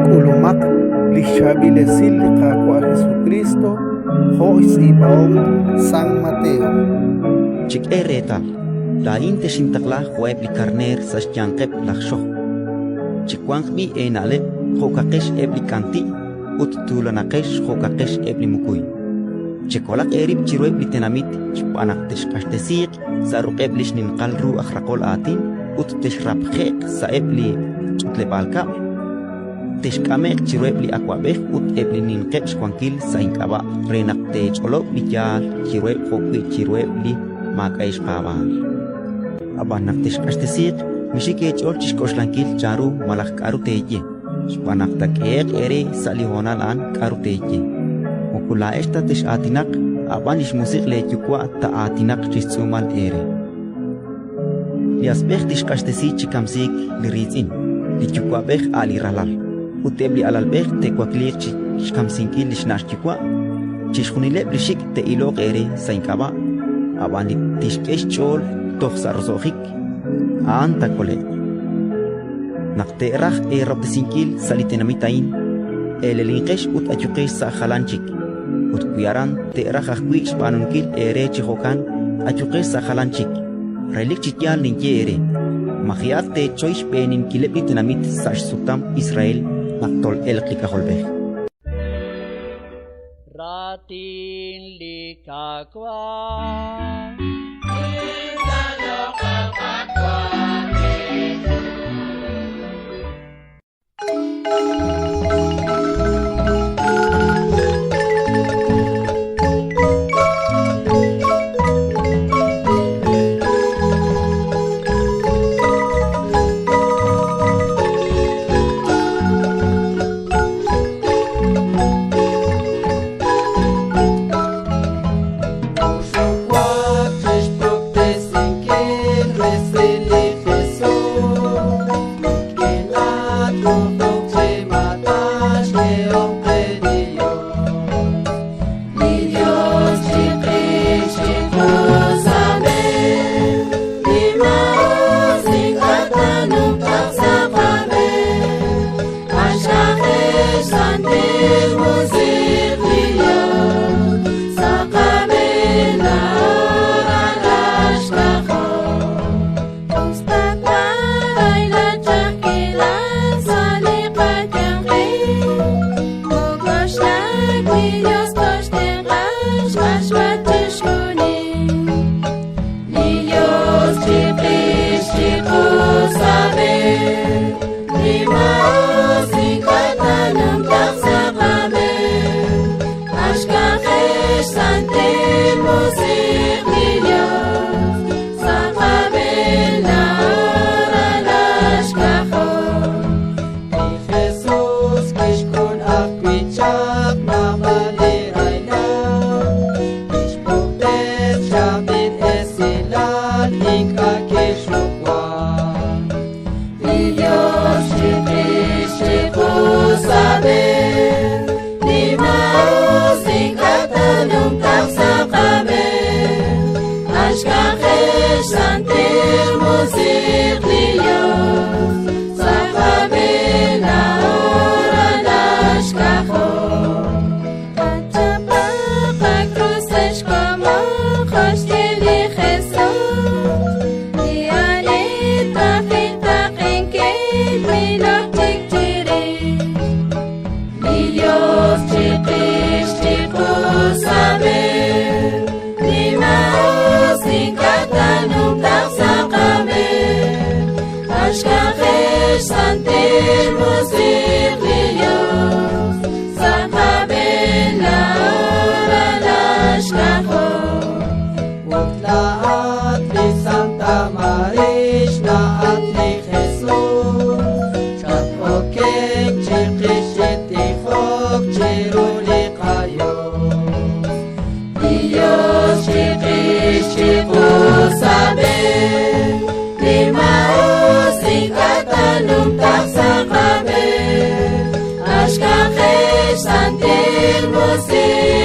Kulumak lixabilesil liqaqua Jesucristo Jois ibaom San Mateo. Chik ereta la inte shintakla huebli carner sa xyanqep laxxo. Chikwang mi enale jokakesh ebli kanti ut tulanakesh jokakesh ebli mukuy. Chikolak erib chiruebli tenamit chpanak teshqashtesiq sa ruqeblish ninqal ru akhraqol atin ut teshrapjeq sa ebli chutlebalka. Teshkamek chiruebli akwabej ut ebli ninqep xwankil sa inkaba renak te cholok biyal chirueb jokwi chiruebli makaish qabal. Abanak teshqashtesiq mishike chol chishkoxlankil charu malak karu teye. Xpanak takek ere salihonal an karu teye. Mukula esta tish atinak aban ishmusik le yukwa ta atinak chissumal ere. Liasbech tishqashtesi chikamsik lirizin li yukwa bech ali ralal. Utebli alalbech te kwaklir chikamsinkil lishnash yukwa. Chishkunile brishik te ilok ere sainkaba. Aban tishkesh chol toxsa rosojik. Anta kole. Nakterach erabdesinkil salitenamitain. Elelinkesh ut ayukesh sa halanchik. Ut kuyaran terach akwi xpanunkil ere chihokan ayukesh sa halanchik. Relik chikyal ninye ere. Magiat te choish penin kilepli tenamit sa sutam Israel naktol el klikaholbech. Ratin likakwa. Santil musik